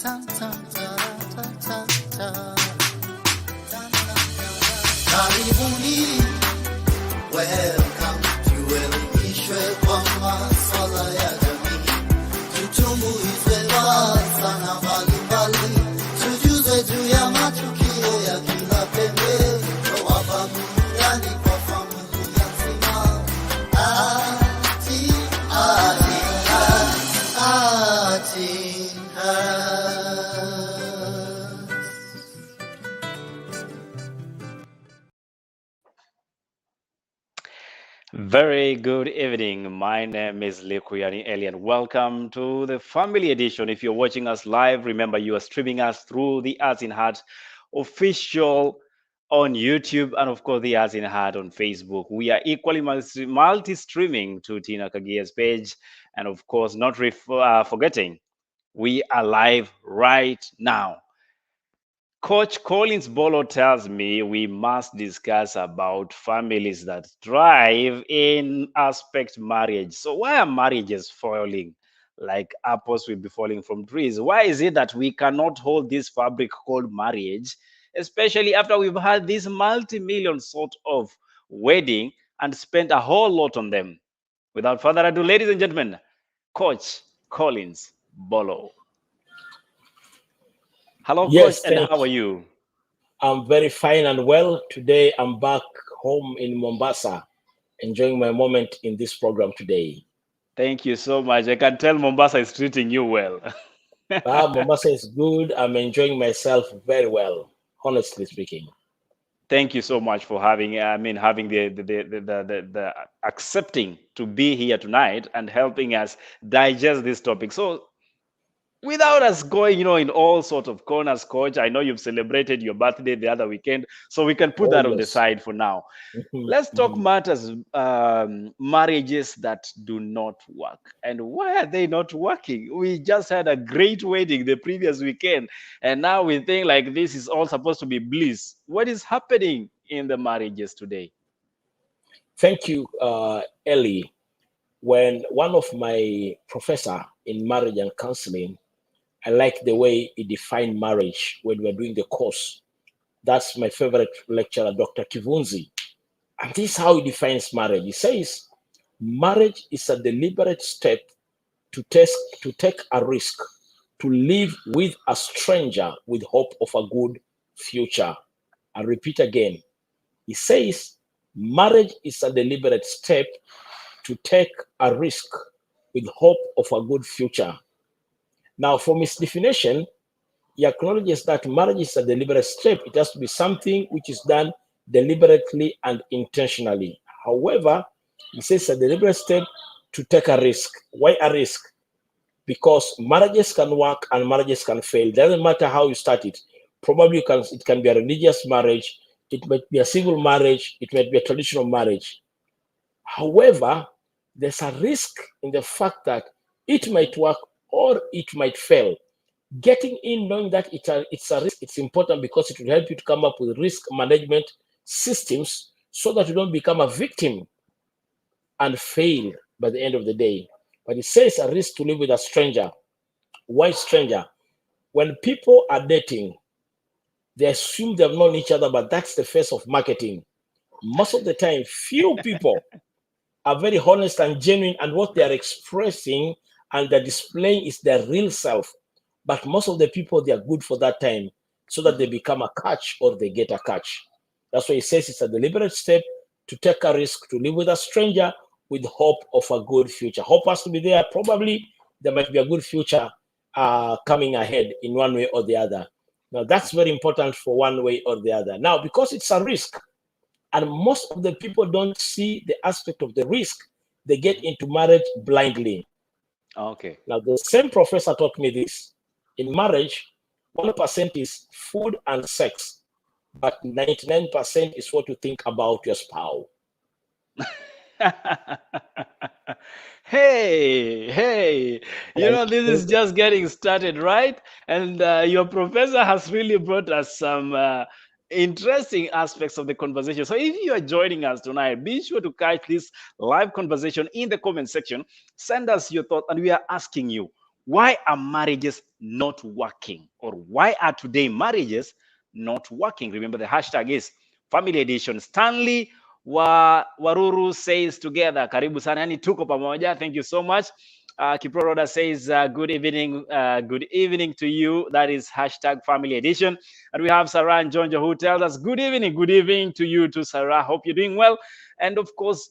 Karibuni, welcome tuelimishwe kwa masuala ya jamii, tutumbuizwe sana mbalimbali, tujuzwe juu ya matukio ya kila pembe, wapa burudani kwa familia nzima. Very good evening. My name is Lekuyani Eli, and welcome to the Family Edition. If you're watching us live, remember you are streaming us through the ArtinHeart official on YouTube and, of course, the ArtinHeart on Facebook. We are equally multi-streaming to Tina Kagia's page, and, of course, not forgetting, we are live right now. Coach Collins Bolo tells me we must discuss about families that thrive in aspect marriage. So why are marriages falling like apples will be falling from trees? Why is it that we cannot hold this fabric called marriage, especially after we've had this multi-million sort of wedding and spent a whole lot on them? Without further ado, ladies and gentlemen, Coach Collins Bolo. Hello, yes, Coach, and how are you? I'm very fine and well. Today, I'm back home in Mombasa, enjoying my moment in this program today. Thank you so much. I can tell Mombasa is treating you well. Mombasa is good. I'm enjoying myself very well, honestly speaking. Thank you so much for having the accepting to be here tonight and helping us digest this topic. So, without us going, in all sorts of corners, Coach, I know you've celebrated your birthday the other weekend, so we can put that on the side for now. Let's talk matters, marriages that do not work. And why are they not working? We just had a great wedding the previous weekend, and now we think like this is all supposed to be bliss. What is happening in the marriages today? Thank you, Ellie. When one of my professor in marriage and counseling, I like the way he defined marriage when we were doing the course. That's my favorite lecturer, Dr. Kivunzi. And this is how he defines marriage. He says, marriage is a deliberate step to take a risk, to live with a stranger with hope of a good future. I repeat again. He says, marriage is a deliberate step to take a risk with hope of a good future. Now, from his definition, he acknowledges that marriage is a deliberate step. It has to be something which is done deliberately and intentionally. However, he says a deliberate step to take a risk. Why a risk? Because marriages can work and marriages can fail. It doesn't matter how you start it. Probably it can be a religious marriage. It might be a civil marriage. It might be a traditional marriage. However, there's a risk in the fact that it might work or it might fail. Getting in, knowing that it's a risk, it's important because it will help you to come up with risk management systems so that you don't become a victim and fail by the end of the day. But it says a risk to live with a stranger. Why stranger? When people are dating, they assume they've known each other, but that's the face of marketing. Most of the time, few people are very honest and genuine, and what they are expressing and they're displaying is their real self. But most of the people, they are good for that time so that they become a catch or they get a catch. That's why he says it's a deliberate step to take a risk, to live with a stranger with hope of a good future. Hope has to be there. Probably there might be a good future coming ahead in one way or the other. Now, that's very important for one way or the other. Now, because it's a risk, and most of the people don't see the aspect of the risk, they get into marriage blindly. Okay. Now, the same professor taught me this. In marriage, 1% is food and sex, but 99% is what you think about your spouse. Hey, this is just getting started, right? And your professor has really brought us some interesting aspects of the conversation. So if you are joining us tonight, be sure to catch this live conversation in the comment section. Send us your thoughts, and we are asking you, Why are marriages not working? Or why are today marriages not working? Remember, the hashtag is Family Edition. Stanley Waruru says together, karibu sana, yani tuko pamoja. Thank you so much. Kiproroda says, good evening to you. That is hashtag Family Edition. And we have Sarah and Jonjo who tells us, good evening to you too, Sarah. Hope you're doing well. And of course,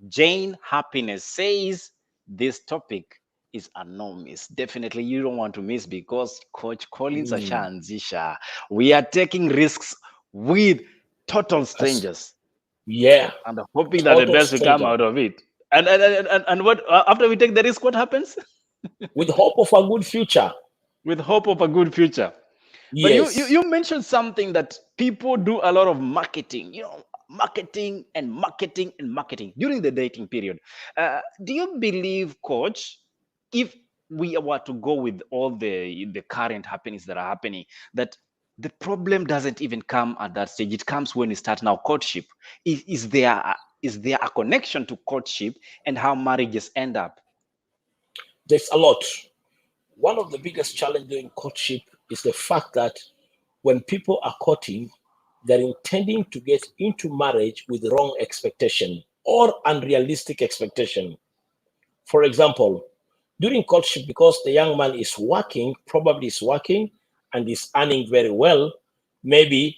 Jane Happiness says, this topic is enormous. Definitely you don't want to miss, because Coach Collins ashaanzisha. We are taking risks with total strangers. Yeah. And hoping that the best will come out of it. And what, after we take the risk, what happens? With hope of a good future. With hope of a good future. Yes. But you mentioned something that people do a lot of marketing, marketing during the dating period. Do you believe, Coach, if we were to go with all the current happenings that are happening, that the problem doesn't even come at that stage? It comes when you start now courtship. Is there a connection to courtship and how marriages end up? There's a lot. One of the biggest challenges in courtship is the fact that when people are courting, they're intending to get into marriage with the wrong expectation or unrealistic expectation. For example, during courtship, because the young man is working, probably is working and is earning very well, maybe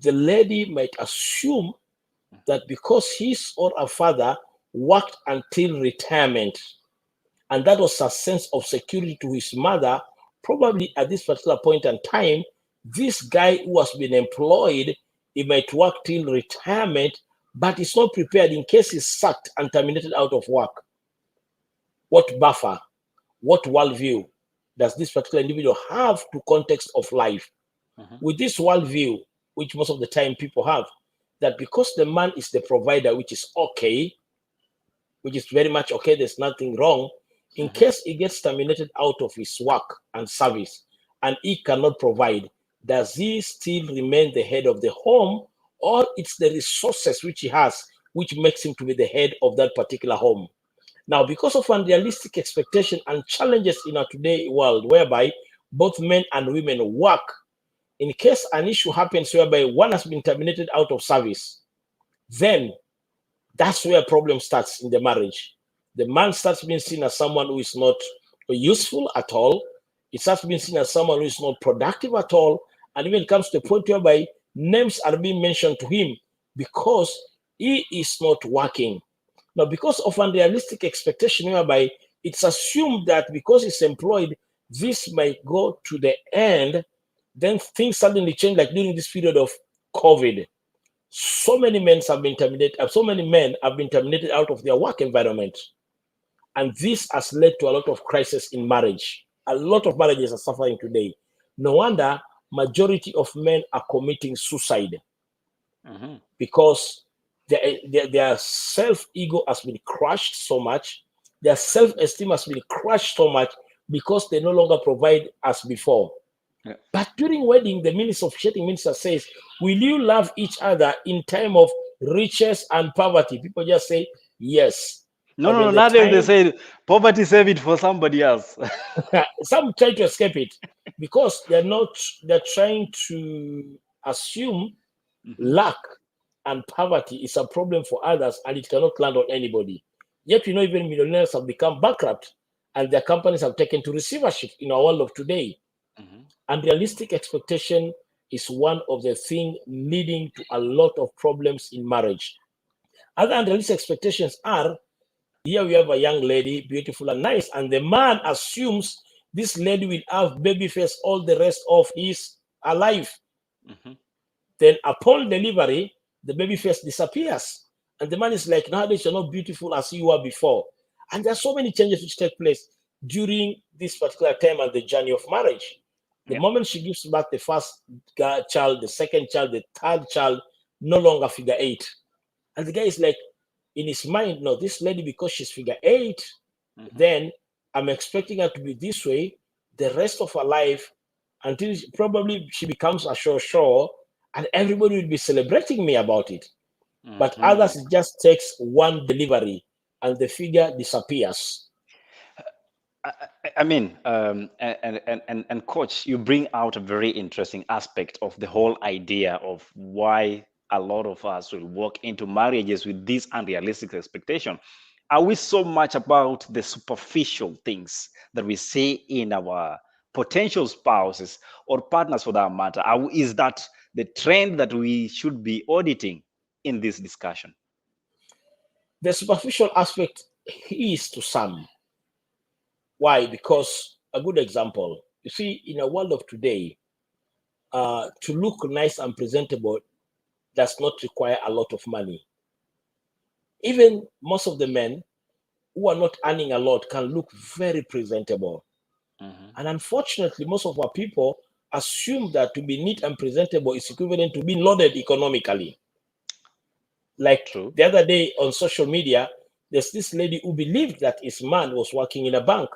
the lady might assume that because his or her father worked until retirement, and that was a sense of security to his mother, probably at this particular point in time, this guy who has been employed, he might work till retirement, but is not prepared in case he's sacked and terminated out of work. What buffer, what worldview does this particular individual have to context of life? With this worldview, which most of the time people have, that because the man is the provider, which is okay, which is very much okay, there's nothing wrong, in case he gets terminated out of his work and service and he cannot provide, does he still remain the head of the home, or it's the resources which he has which makes him to be the head of that particular home? Now, because of unrealistic expectation and challenges in our today world, whereby both men and women work, in case an issue happens whereby one has been terminated out of service, then that's where a problem starts in the marriage. The man starts being seen as someone who is not useful at all. It starts being seen as someone who is not productive at all. And even comes to the point whereby names are being mentioned to him because he is not working. Now, because of unrealistic expectation whereby it's assumed that because he's employed, this might go to the end, then things suddenly change, like during this period of COVID. So many men have been terminated out of their work environment. And this has led to a lot of crisis in marriage. A lot of marriages are suffering today. No wonder majority of men are committing suicide because their self-ego has been crushed so much. Their self-esteem has been crushed so much because they no longer provide as before. Yeah. But during wedding, the officiating minister says, will you love each other in time of riches and poverty? People just say, yes. No, nowadays they say poverty, save it for somebody else. Some try to escape it because they're trying to assume lack and poverty is a problem for others and it cannot land on anybody. Yet, even millionaires have become bankrupt and their companies have taken to receivership in our world of today. Unrealistic expectation is one of the things leading to a lot of problems in marriage. Other unrealistic expectations are, here we have a young lady, beautiful and nice, and the man assumes this lady will have baby face all the rest of his life. Then upon delivery, the baby face disappears. And the man is like, nowadays you're not beautiful as you were before. And there are so many changes which take place during this particular time and the journey of marriage. The moment she gives back the first child, the second child, the third child, no longer figure 8. And the guy is like, in his mind, no, this lady, because she's figure 8, then I'm expecting her to be this way the rest of her life until probably she becomes a show, and everybody will be celebrating me about it. But others, it just takes one delivery and the figure disappears. I mean, and coach, you bring out a very interesting aspect of the whole idea of why a lot of us will walk into marriages with this unrealistic expectation. Are we so much about the superficial things that we see in our potential spouses or partners for that matter? Is that the trend that we should be auditing in this discussion? The superficial aspect is to some. Why? Because a good example, you see, in a world of today, to look nice and presentable does not require a lot of money. Even most of the men who are not earning a lot can look very presentable. And unfortunately, most of our people assume that to be neat and presentable is equivalent to being loaded economically. Like True. the other day on social media, there's this lady who believed that his man was working in a bank.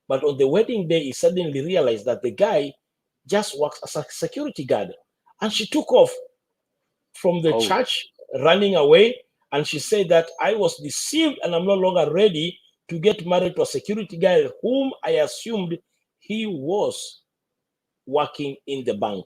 But on the wedding day, he suddenly realized that the guy just works as a security guard. And she took off from the church, running away. And she said that I was deceived and I'm no longer ready to get married to a security guard whom I assumed he was working in the bank.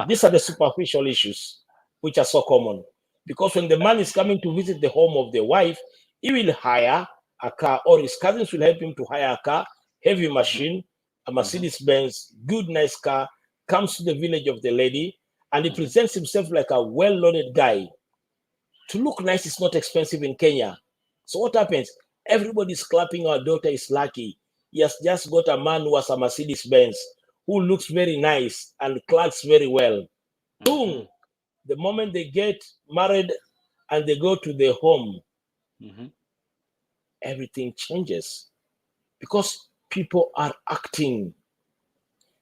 These are the superficial issues which are so common. Because when the man is coming to visit the home of the wife, he will hire a car, or his cousins will help him to hire a car, heavy machine, a Mercedes-Benz, good, nice car, comes to the village of the lady, and he presents himself like a well-loaded guy. To look nice is not expensive in Kenya. So what happens? Everybody's clapping, our daughter is lucky. He has just got a man who has a Mercedes-Benz, who looks very nice and clothes very well. Boom! The moment they get married and they go to their home, everything changes because people are acting.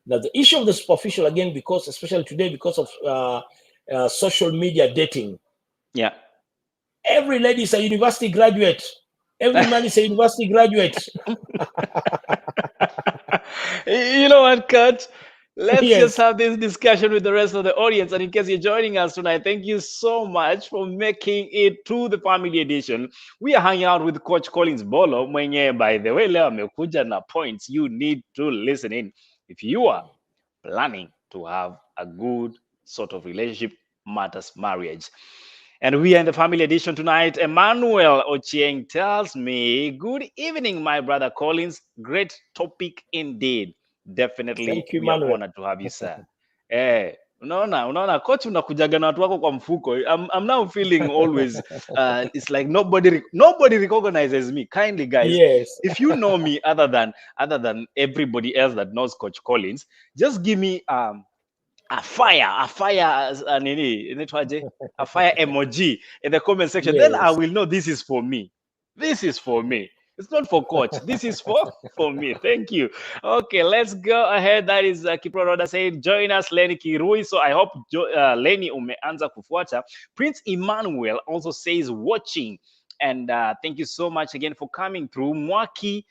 Now, the issue of the superficial, again, because especially today, because of social media dating. Yeah. Every lady is a university graduate. Every man is a university graduate. You know what, Kurt? Let's Yes. just have this discussion with the rest of the audience. And in case you're joining us tonight, thank you so much for making it to the family edition. We are hanging out with Coach Collins Bolo. Mwenye, by the way, leo amekuja na points you need to listen in. If you are planning to have a good sort of relationship, matters marriage. And we are in the family edition tonight. Emmanuel Ochieng tells me, good evening, my brother Collins. Great topic indeed. Definitely, Thank you, we are Manuel. honored to have you, sir. Unaona coach unakujaga na watu wako kwa mfuko. I'm now feeling always it's like nobody recognizes me. Kindly, guys, Yes. if you know me other than everybody else that knows Coach Collins, just give me a fire emoji in the comment section. Yes. Then I will know this is for me. This is for me. It's not for coach. This is for me. Thank you. Okay, let's go ahead. That is Kipro Roda saying, join us, Lenny Kirui. So I hope Lenny umeanza kufuata. Prince Emmanuel also says watching. And thank you so much again for coming through. Mwaki,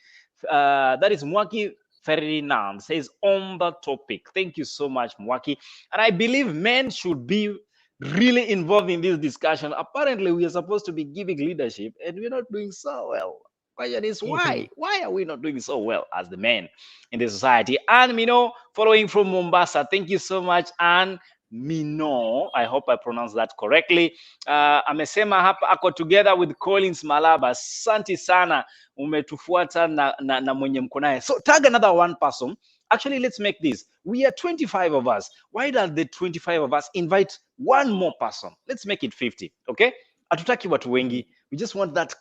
that is Mwaki Ferdinand says on the topic. Thank you so much, Mwaki. And I believe men should be really involved in this discussion. Apparently, we are supposed to be giving leadership and we're not doing so well. Question is why? Why are we not doing so well as the men in the society? And Mino, following from Mombasa, thank you so much. And Mino, I hope I pronounced that correctly. Amesema hapa ako together with Collins Malaba. Asante sana, umetufuata na mwenye mko naye. So tag another one person. Actually, let's make this. We are 25 of us. Why don't the 25 of us invite one more person? Let's make it 50, okay? Hatutaki watu wengi. We just want that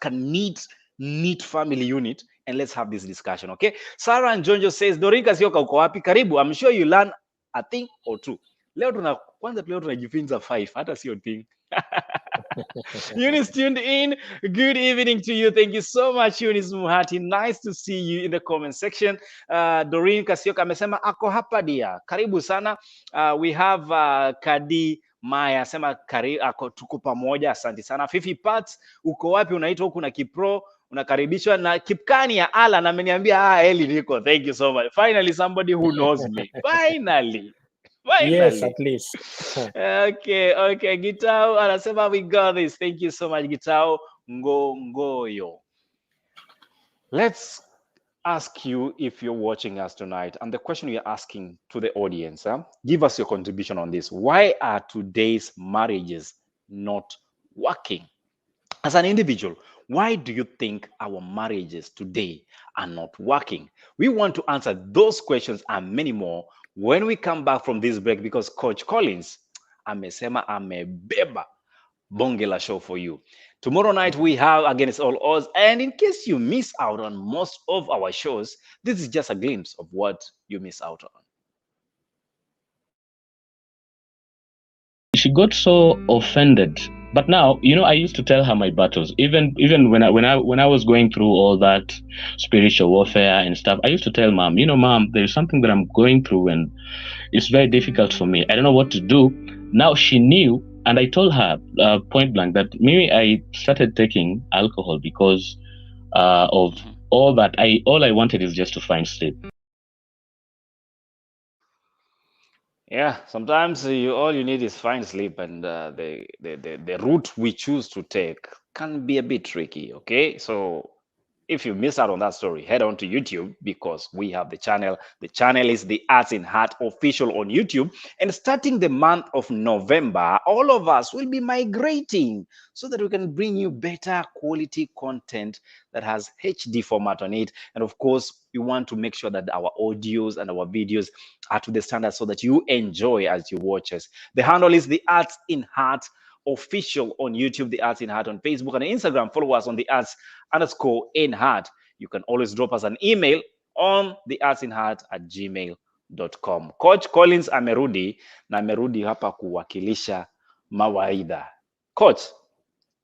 neat family unit, and let's have this discussion, okay? Sarah and Jonjo says, Dorinka Sioka uko wapi? Karibu. I'm sure you learn a thing or two. Leo tunajifunza 5, hata sio thing. Eunice tuned in. Good evening to you. Thank you so much, Eunice Muhati. Nice to see you in the comment section. Doreen Kasioka amesema ako hapa dia. Karibu sana. We have Kadi Maya sema ako tuko pamoja. Asante sana. Fifi Pat, uko wapi? Unaitwa huku na Kipro. Unakaribishwa na Kipkani ya Alan ameniambia Eli niko. Thank you so much. Finally somebody who knows me. Finally. Yes, at least. Okay. Gitao anasema we got this. Thank you so much, Gitao Ngoyo. Let's ask you, if you're watching us tonight, and the question you're asking to the audience, give us your contribution on this. Why are today's marriages not working? As an individual, why do you think our marriages today are not working? We want to answer those questions and many more when we come back from this break, because Coach Collins amesema amebeba bonge la show for you. Tomorrow night we have Against All Odds, and in case you miss out on most of our shows, this is just a glimpse of what you miss out on. She got so offended. But now, I used to tell her my battles. Even when I was going through all that spiritual warfare and stuff, I used to tell mom, mom, there's something that I'm going through and it's very difficult for me. I don't know what to do. Now she knew, and I told her point blank that maybe I started taking alcohol because of all that. All I wanted is just to find sleep. Yeah, sometimes all you need is find sleep, and the route we choose to take can be a bit tricky. Okay, so if you miss out on that story, head on to YouTube, because we have the channel. The channel is the ArtinHeart official on YouTube. And starting the month of November, all of us will be migrating so that we can bring you better quality content that has HD format on it. And of course, we want to make sure that our audios and our videos are to the standard so that you enjoy as you watch us. The handle is the ArtinHeart official on YouTube, the ArtinHeart on Facebook and Instagram. Follow us on the Arts_in_heart. You can always drop us an email on the ArtinHeart@gmail.com. Coach Collins amerudi na amerudi hapa kuwakilisha mawaidha. Coach,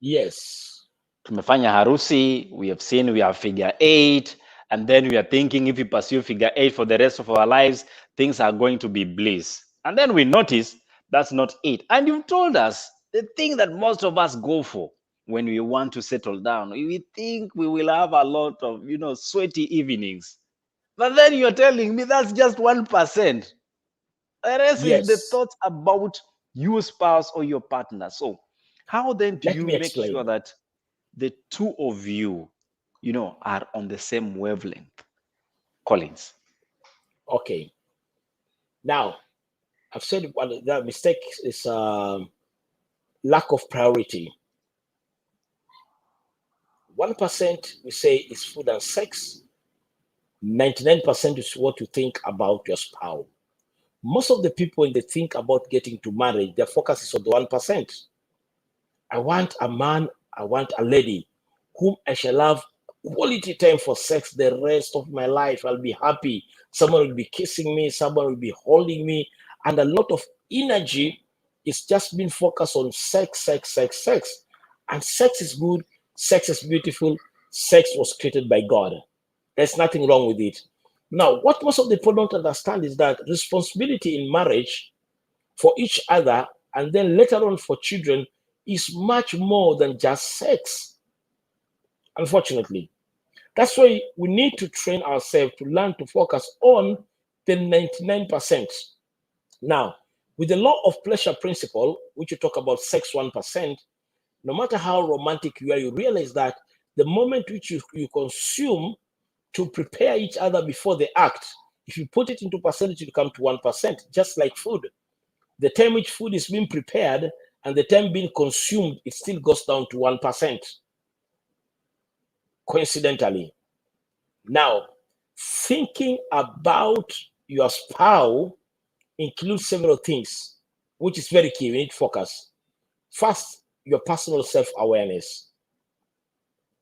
Yes. tumefanya harusi, we have seen we have figure 8, and then we are thinking if we pursue figure 8 for the rest of our lives, things are going to be bliss. And then we notice that's not it. And you've told us the thing that most of us go for when we want to settle down. We think we will have a lot of, sweaty evenings. But then you're telling me that's just 1%. The rest is the thoughts about your spouse or your partner. So how then do you make sure that the two of you, are on the same wavelength? Collins. Okay. Now, I've said the mistake is lack of priority. 1% we say is food and sex. 99% is what you think about your spouse. Most of the people, when they think about getting to marriage, their focus is on the 1%. I want a man, I want a lady whom I shall have quality time for sex the rest of my life. I'll be happy. Someone will be kissing me, someone will be holding me, and a lot of energy is just being focused on sex. And sex is good, sex is beautiful, sex was created by God. There's nothing wrong with it. Now, what most of the people don't understand is that responsibility in marriage for each other and then later on for children is much more than just sex. Unfortunately, that's why we need to train ourselves to learn to focus on the 99%. Now, with the law of pleasure principle, which you talk about sex 1%, no matter how romantic you are, you realize that the moment which you consume to prepare each other before the act, if you put it into percentage, it come to 1%, just like food. The time which food is being prepared and the time being consumed, it still goes down to 1%. Coincidentally. Now, thinking about your spouse includes several things, which is very key. We need to focus. First, your personal self-awareness.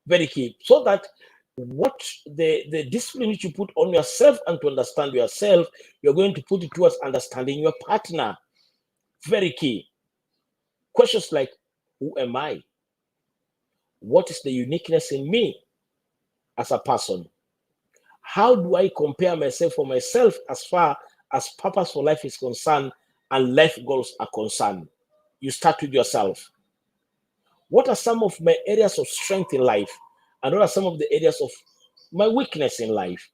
Very key. So that what the discipline which you put on yourself and to understand yourself, you're going to put it towards understanding your partner. Very key. Questions like, who am I? What is the uniqueness in me as a person? How do I compare myself for myself as far as purpose for life is concerned and life goals are concerned? You start with yourself. What are some of my areas of strength in life? And what are some of the areas of my weakness in life?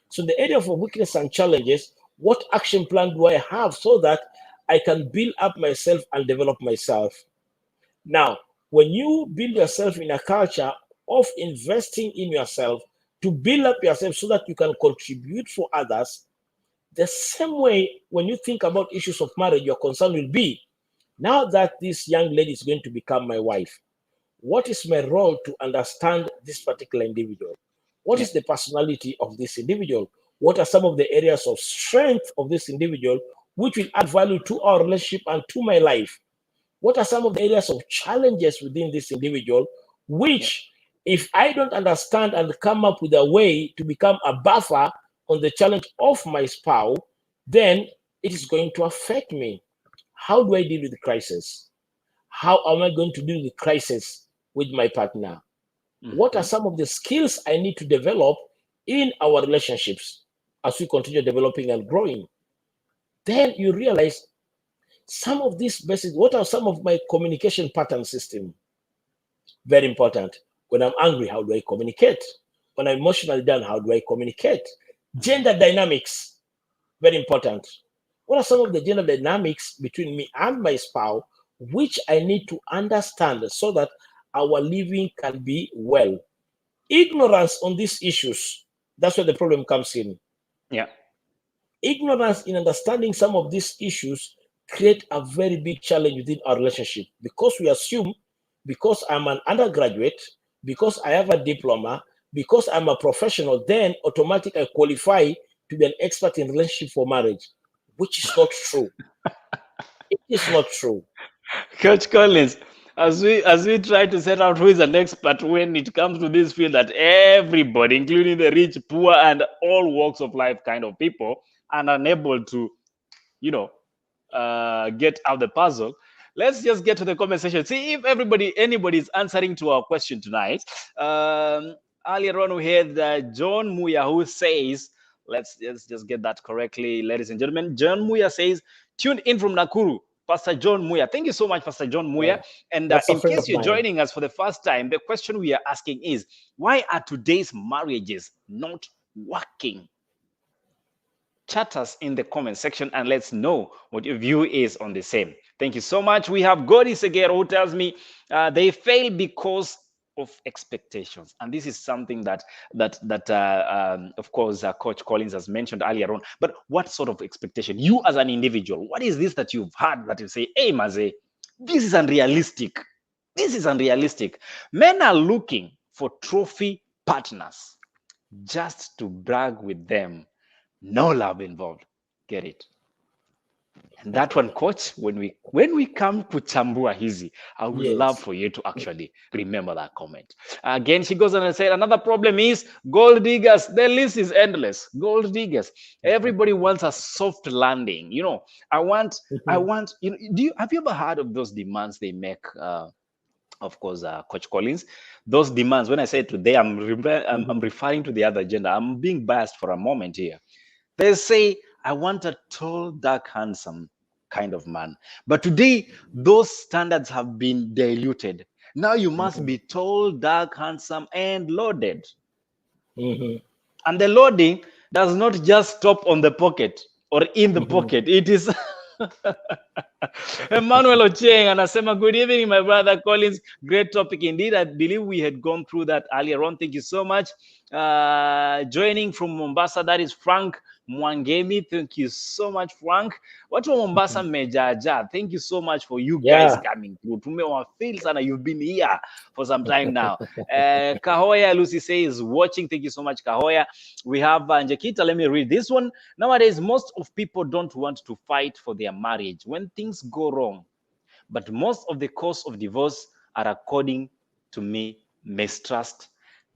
So the area of weakness and challenges, what action plan do I have so that I can build up myself and develop myself? Now, when you build yourself in a culture of investing in yourself to build up yourself so that you can contribute for others, the same way when you think about issues of marriage, your concern will be, now that this young lady is going to become my wife, what is my role to understand this particular individual? What is the personality of this individual? What are some of the areas of strength of this individual which will add value to our relationship and to my life? What are some of the areas of challenges within this individual which, if I don't understand and come up with a way to become a buffer on the challenge of my spouse, then it is going to affect me. How do I deal with the crisis? How am I going to deal with the crisis with my partner? What are some of the skills I need to develop in our relationships as we continue developing and growing? Then you realize some of these basic, what are some of my communication pattern system? Very important. When I'm angry, how do I communicate? When I'm emotionally down, how do I communicate? Gender dynamics, very important. What are some of the gender dynamics between me and my spouse, which I need to understand so that our living can be well? Ignorance on these issues, that's where the problem comes in. Yeah. Ignorance in understanding some of these issues create a very big challenge within our relationship, because we assume, because I'm an undergraduate, because I have a diploma, because I'm a professional, then automatically I qualify to be an expert in relationship for marriage, which is not true. It is not true. Coach Collins, as we try to set out who is an expert when it comes to this field, that everybody, including the rich, poor, and all walks of life kind of people, are unable to, get out the puzzle. Let's just get to the comment section. See if anybody is answering to our question tonight. Earlier on, we had John Muya, who says, let's just get that correctly, ladies and gentlemen. John Muya says, tuned in from Nakuru. Pastor John Muya. Thank you so much, Pastor John Muya. Yeah, and in case you're joining us for the first time, the question we are asking is, why are today's marriages not working? Chat us in the comment section and let's know what your view is on the same. Thank you so much. We have Godi Segero, who tells me they fail because of expectations, and this is something that of course Coach Collins has mentioned earlier on. But what sort of expectation, you as an individual, what is this that you've heard that you say, hey Maze, this is unrealistic, this is unrealistic? Men are looking for trophy partners just to brag with them, no love involved. Get it? And that one, Coach, when we come to chambua hizi, I would love for you to actually remember that comment. Again, she goes on and said, another problem is gold diggers. The list is endless. Gold diggers. Everybody wants a soft landing. I want, have you ever heard of those demands they make? Of course, Coach Collins, those demands, when I say today, I'm referring to the other gender. I'm being biased for a moment here. They say, I want a tall, dark, handsome kind of man. But today, those standards have been diluted. Now you must be tall, dark, handsome, and loaded. And the loading does not just stop on the pocket or in the pocket. It is... Emmanuel Ocheng anasema, good evening, my brother Collins. Great topic indeed. I believe we had gone through that earlier on. Thank you so much. Joining from Mombasa, that is Frank Mwangemi. Thank you so much, Frank. Watu wa Mombasa mejaja. Thank you so much for you guys coming through. Tumewafeel sana. You've been here for some time now. Kahoya Lucy says, watching. Thank you so much, Kahoya. We have Njakita. Let me read this one. Nowadays, most of people don't want to fight for their marriage when things go wrong. But most of the cause of divorce are, according to me, mistrust,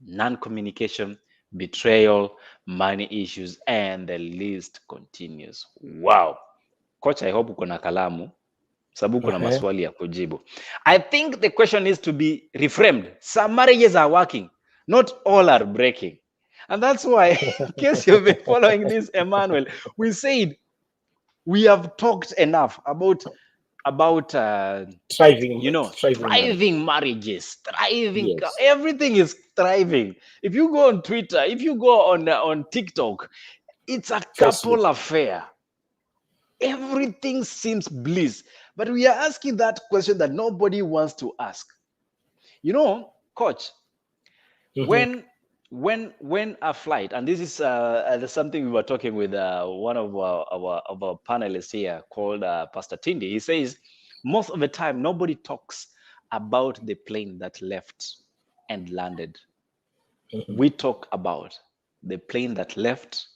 non-communication, betrayal, money issues, and the list continues. Wow. Coach, I hope uko na kalamu, sababu kuna maswali ya kujibu. I think the question needs to be reframed. Some marriages are working, not all are breaking. And that's why, in case you've been following this, Emmanuel, we said we have talked enough about thriving, thriving marriages, thriving. Yes. Everything is thriving. If you go on Twitter, if you go on TikTok, it's a couple affair. Everything seems bliss. But we are asking that question that nobody wants to ask. Coach, when when a flight, and this is something we were talking with one of our panelists here called Pastor Tindi. He says most of the time nobody talks about the plane that left and landed. We talk about the plane that left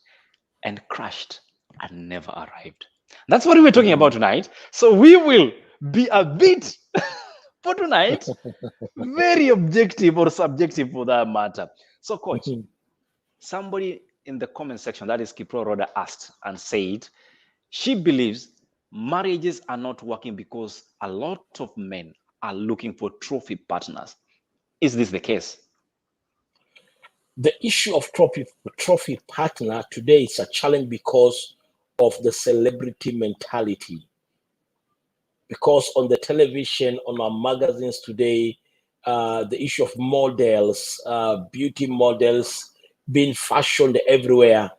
and crashed and never arrived. That's what we're talking about tonight. So we will be a bit for tonight very objective or subjective for that matter. So, Coach, somebody in the comment section, that is Kipro Roda, asked and said she believes marriages are not working because a lot of men are looking for trophy partners. Is this the case? The issue of trophy partner today is a challenge because of the celebrity mentality. Because on the television, on our magazines today, the issue of models, beauty models being fashioned everywhere,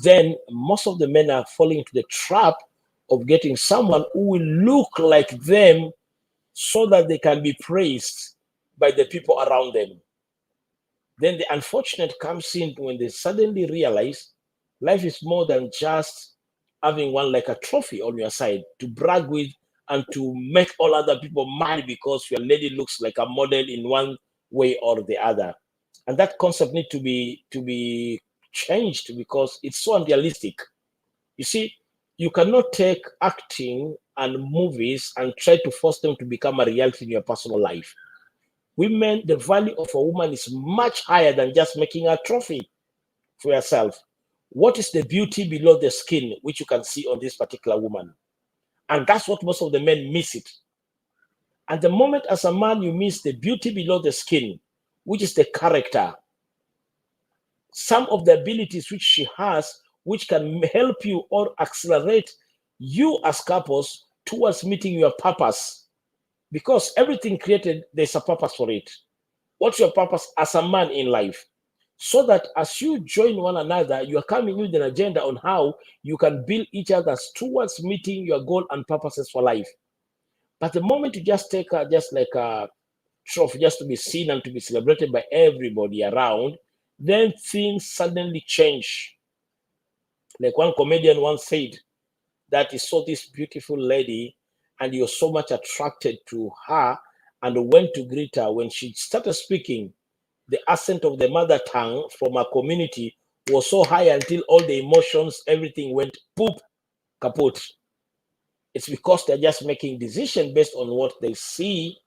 then most of the men are falling into the trap of getting someone who will look like them so that they can be praised by the people around them. Then the unfortunate comes in when they suddenly realize life is more than just having one like a trophy on your side to brag with and to make all other people mad because your lady looks like a model in one way or the other. And that concept needs to be changed because it's so unrealistic. You see, you cannot take acting and movies and try to force them to become a reality in your personal life. Women, the value of a woman is much higher than just making a trophy for yourself. What is the beauty below the skin, which you can see on this particular woman? And that's what most of the men miss it. And the moment as a man you miss the beauty below the skin, which is the character, some of the abilities which she has, which can help you or accelerate you as couples towards meeting your purpose. Because everything created, there's a purpose for it. What's your purpose as a man in life? So that as you join one another, you are coming with an agenda on how you can build each other towards meeting your goal and purposes for life. But the moment you just take just like a trophy, just to be seen and to be celebrated by everybody around, then things suddenly change. Like one comedian once said, that he saw this beautiful lady and he was so much attracted to her and went to greet her. When she started speaking, the accent of the mother tongue from our community was so high until all the emotions, everything went poop, kaput. It's because they're just making decisions based on what they see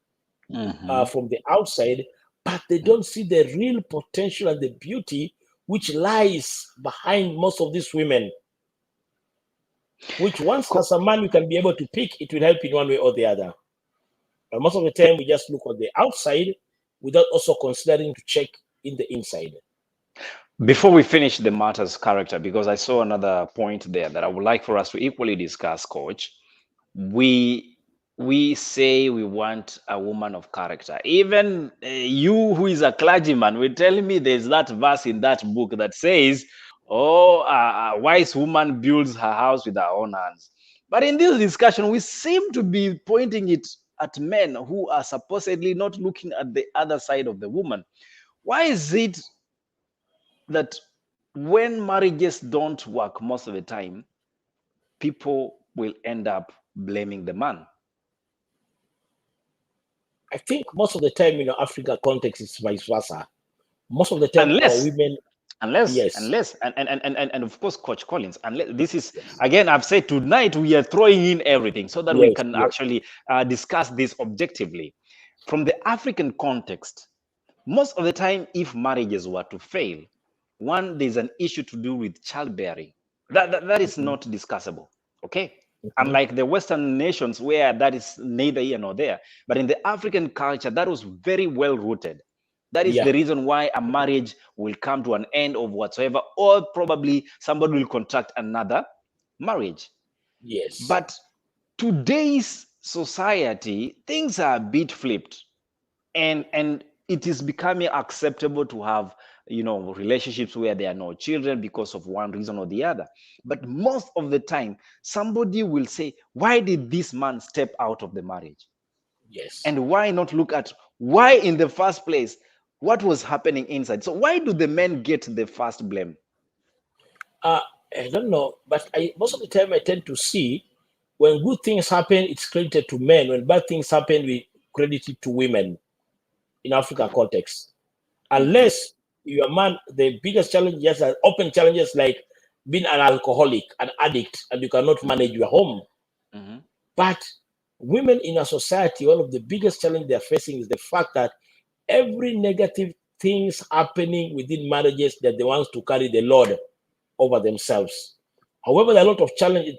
from the outside, but they don't see the real potential and the beauty which lies behind most of these women. Which once as a man you can be able to pick, it will help in one way or the other. But most of the time we just look on the outside without also considering to check in the inside. Before we finish the matters character, because I saw another point there that I would like for us to equally discuss, Coach. We say we want a woman of character. Even you who is a clergyman will tell me there's that verse in that book that says, a wise woman builds her house with her own hands. But in this discussion, we seem to be pointing it at men who are supposedly not looking at the other side of the woman. Why is it that when marriages don't work most of the time, people will end up blaming the man? I think most of the time in Africa context is vice versa. Most of the time our women and of course, Coach Collins, unless this is again, I've said tonight we are throwing in everything so that we can actually discuss this objectively. From the African context, most of the time, if marriages were to fail, one, there's an issue to do with childbearing. That is not discussable. Okay. Unlike the Western nations where that is neither here nor there, but in the African culture, that was very well rooted. That is the reason why a marriage will come to an end of whatsoever, or probably somebody will contract another marriage. Yes. But today's society, things are a bit flipped, and it is becoming acceptable to have relationships where there are no children because of one reason or the other. But most of the time, somebody will say, why did this man step out of the marriage? Yes. And why not look at why in the first place What was happening inside? So why do the men get the first blame? I don't know, but most of the time I tend to see when good things happen, it's credited to men. When bad things happen, we credit it to women in Africa context. Unless you're a man, the biggest challenges are open challenges like being an alcoholic, an addict, and you cannot manage your home. But women in a society, one of the biggest challenges they're facing is the fact that every negative things happening within marriages, they're the ones to carry the load over themselves. However, there are a lot of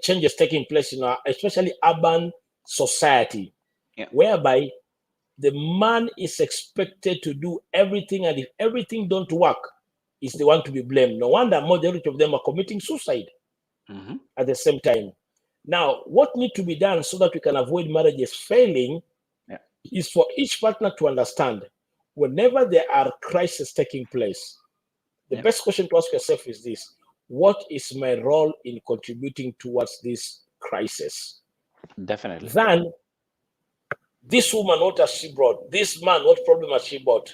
changes taking place in our, especially urban society, whereby the man is expected to do everything, and if everything don't work, is the one to be blamed. No wonder majority of them are committing suicide at the same time. Now, what needs to be done so that we can avoid marriages failing is for each partner to understand whenever there are crises taking place, the best question to ask yourself is this: what is my role in contributing towards this crisis? Definitely. Then, this woman, what has she brought? This man, what problem has she brought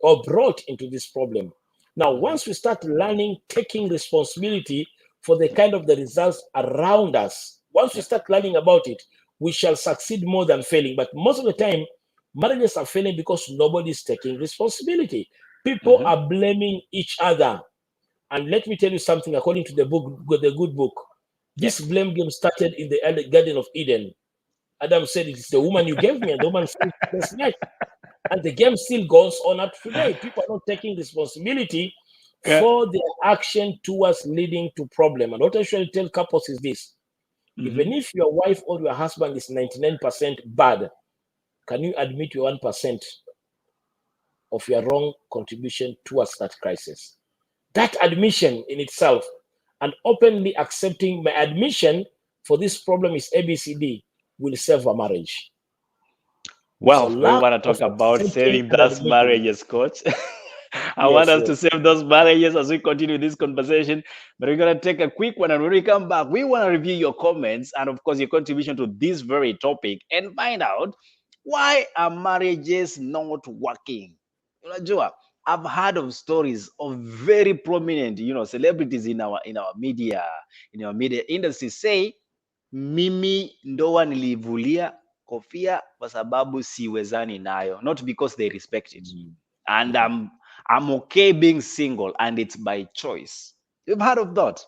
or brought into this problem? Now, once we start learning, taking responsibility for the kind of the results around us, once we start learning about it, we shall succeed more than failing. But most of the time, marriages are failing because nobody is taking responsibility. People are blaming each other. And let me tell you something, according to the book, the good book, this blame game started in the Garden of Eden. Adam said, "It's the woman you gave me," and the woman said, "That's right." And the game still goes on up today. People are not taking responsibility for their action towards leading to problem. And what I usually tell couples is this: even if your wife or your husband is 99% bad, can you admit your 1% of your wrong contribution towards that crisis? That admission in itself, and openly accepting my admission for this problem is ABCD, will save a marriage. Well, So we want to talk about saving those marriages, coach. I want us to save those marriages as we continue this conversation. But we're going to take a quick one. And when we come back, we want to review your comments and, of course, your contribution to this very topic and find out why are marriages not working. I've heard of stories of very prominent, celebrities in our media industry say, mimi ndoa nilivulia kofia kwa sababu siwezani nayo, not because they respect it, and I'm okay being single and it's by choice. We've heard of that.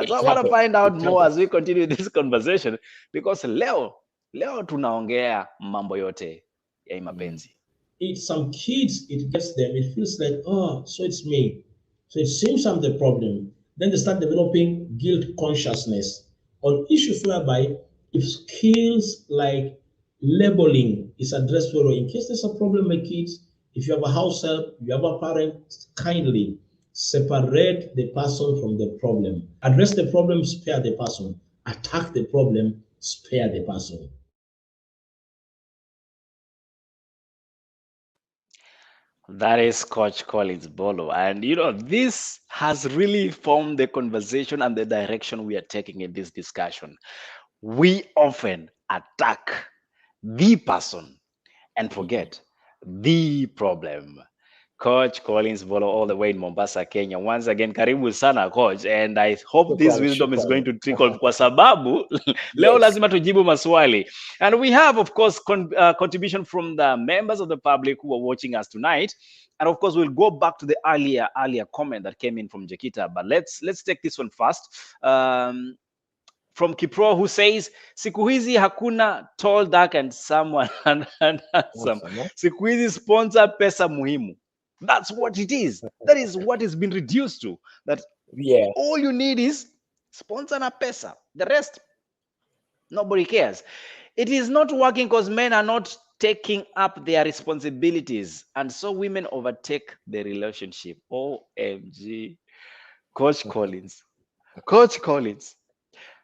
So I want to find out more as we continue this conversation, because leo tunaongea mambo yote ya mapenzi. It's some kids, it gets them, it feels like, oh, so it's me. So it seems I'm the problem. Then they start developing guilt consciousness on issues whereby if skills like labeling is addressed well, in case there's a problem with kids, if you have a house help, you have a parent, kindly separate the person from the problem. Address the problem, spare the person. Attack the problem, spare the person. That is Coach Collins Bolo. And, this has really formed the conversation and the direction we are taking in this discussion. We often attack the person and forget the problem. Coach Collins Bolo, all the way in Mombasa, Kenya. Once again, karibu sana coach, and I hope this wisdom is going to trickle kwa sababu leo lazima tujibu maswali. And we have, of course, contribution from the members of the public who are watching us tonight. And of course, we'll go back to the earlier comment that came in from Jakita, but let's take this one first. From Kipro, who says, siku hizi hakuna tall, dark and someone and handsome. Siku hizi sponsor pesa muhimu. That's what it is. That is what it's been reduced to. That all you need is sponsor na pesa. The rest, nobody cares. It is not working because men are not taking up their responsibilities, and so women overtake the relationship. OMG. Coach Collins.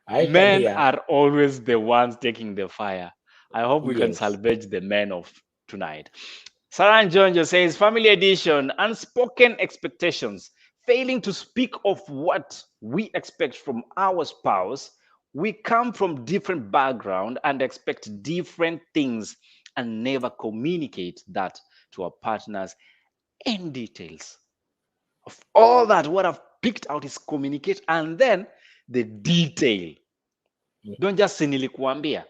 Men are always the ones taking the fire. I hope we can salvage the men of tonight. Sarah Jonjo says, family edition, unspoken expectations, failing to speak of what we expect from our spouse. We come from different background and expect different things and never communicate that to our partners and details. Of all that, what I've picked out is communicate and then the detail. Don't just say nilikuambia.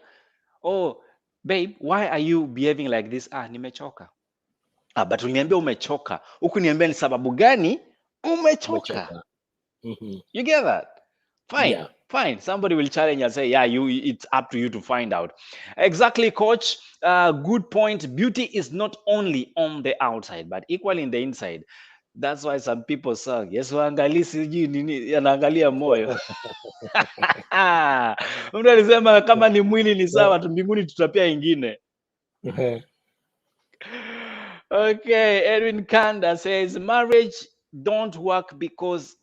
Oh, babe, why are you behaving like this? Nimechoka. But uliniambia umechoka. Hukuniambia ni sababu gani umechoka. You get that? Fine. Yeah. Fine. Somebody will challenge and say, yeah, it's up to you to find out. Exactly, coach. Good point. Beauty is not only on the outside, but equally in the inside. That's why some people say, yes, waangalii sijui nini, anaangalia moyo. Mtu alisema kama ni mwili ni sawa tu, mbinguni tutapia ingine. Okay, Edwin Kanda says, marriage don't work because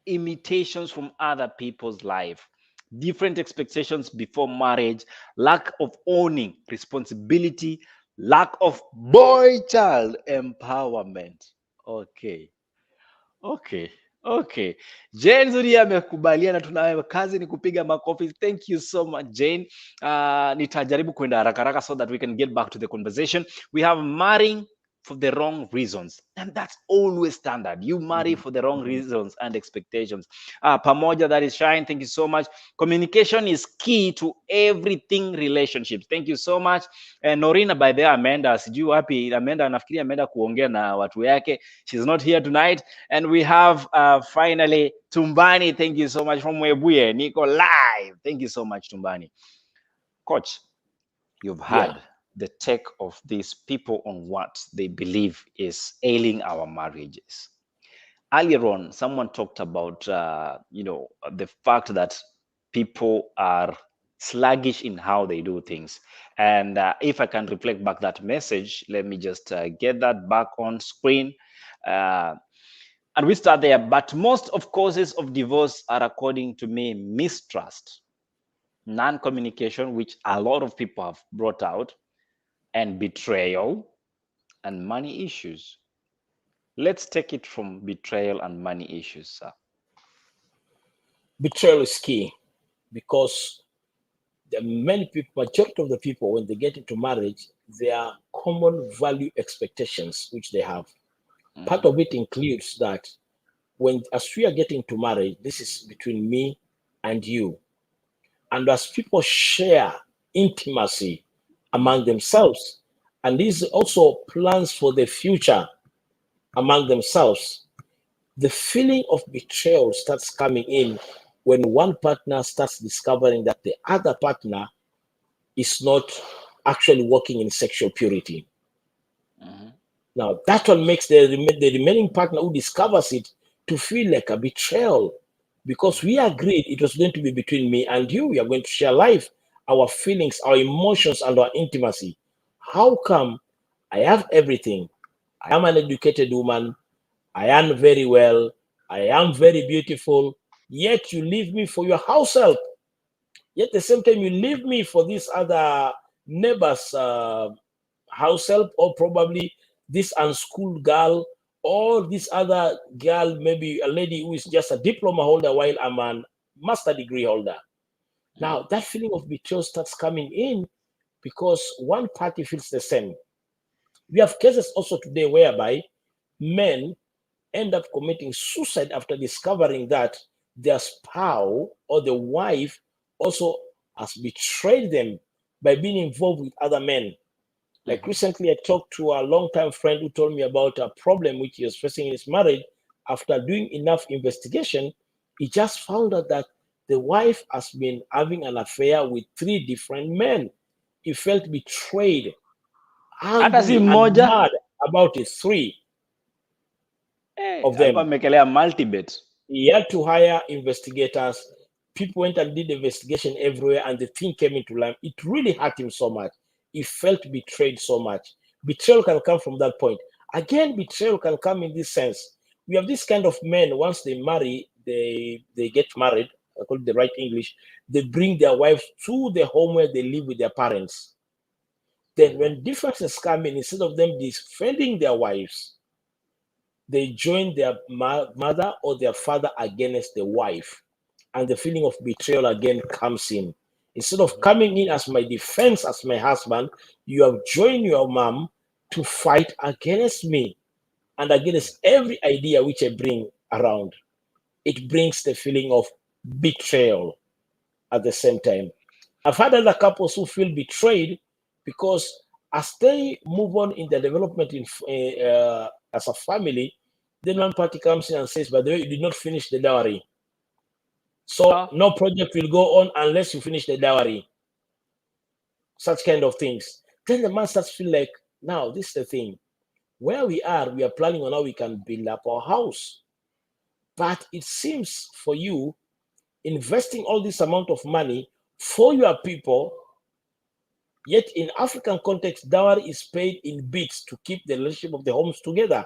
imitations from other people's life, different expectations before marriage, lack of owning responsibility, lack of boy-child empowerment. Okay. Jane Zuri amekubaliana, tunayo kazi ni kupiga makofi. Thank you so much, Jane. Nitajaribu kwenda haraka so that we can get back to the conversation. We have marrying for the wrong reasons, and that's always standard. You marry for the wrong reasons and expectations. Pamoja, that is Shine. Thank you so much. Communication is key to everything relationships. Thank you so much. Norina, by there, Amanda, sijui wapi Amanda, nafikiri Amanda kuongea na watu yake. She's not here tonight. And we have finally Tumbani. Thank you so much from Webuye. Nico live. Thank you so much, Tumbani. Coach, you've had the take of these people on what they believe is ailing our marriages. Earlier on, someone talked about, the fact that people are sluggish in how they do things. And if I can reflect back that message, let me just get that back on screen. And we start there. But most of causes of divorce are, according to me, mistrust, non-communication, which a lot of people have brought out, and betrayal and money issues. Let's take it from betrayal and money issues, sir. Betrayal is key because many people, majority of the people, when they get into marriage, there are common value expectations which they have. Part of it includes that as we are getting to marriage, this is between me and you. And as people share intimacy among themselves, and these also plans for the future among themselves, the feeling of betrayal starts coming in when one partner starts discovering that the other partner is not actually working in sexual purity. Now, that one makes the remaining partner who discovers it to feel like a betrayal, because we agreed it was going to be between me and you. We are going to share life, our feelings, our emotions, and our intimacy. How come I have everything? I am an educated woman. I am very well. I am very beautiful. Yet you leave me for your house help. Yet at the same time, you leave me for this other neighbor's house help, or probably this unschooled girl, or this other girl, maybe a lady who is just a diploma holder while I'm a master degree holder. Now, that feeling of betrayal starts coming in because one party feels the same. We have cases also today whereby men end up committing suicide after discovering that their spouse or the wife also has betrayed them by being involved with other men. Like recently, I talked to a longtime friend who told me about a problem which he was facing in his marriage. After doing enough investigation, he just found out that the wife has been having an affair with 3 different men. He felt betrayed, angry, and mad about it. 3 of them. He had to hire investigators. People went and did investigation everywhere, and the thing came into light. It really hurt him so much. He felt betrayed so much. Betrayal can come from that point. Again, betrayal can come in this sense. We have this kind of men, once they marry, they get married, I call it the right English, they bring their wives to the home where they live with their parents. Then when differences come in, instead of them defending their wives, they join their mother or their father against the wife. And the feeling of betrayal again comes in. Instead of coming in as my defense, as my husband, you have joined your mom to fight against me. and against every idea which I bring around. It brings the feeling of betrayal at the same time. I've had other couples who feel betrayed because as they move on in their development as a family, then one party comes in and says, by the way, you did not finish the dowry. So no project will go on unless you finish the dowry. Such kind of things. Then the man starts to feel like, now this is the thing. Where we are planning on how we can build up our house. But it seems for you, investing all this amount of money for your people, yet in African context, dowry is paid in bits to keep the relationship of the homes together.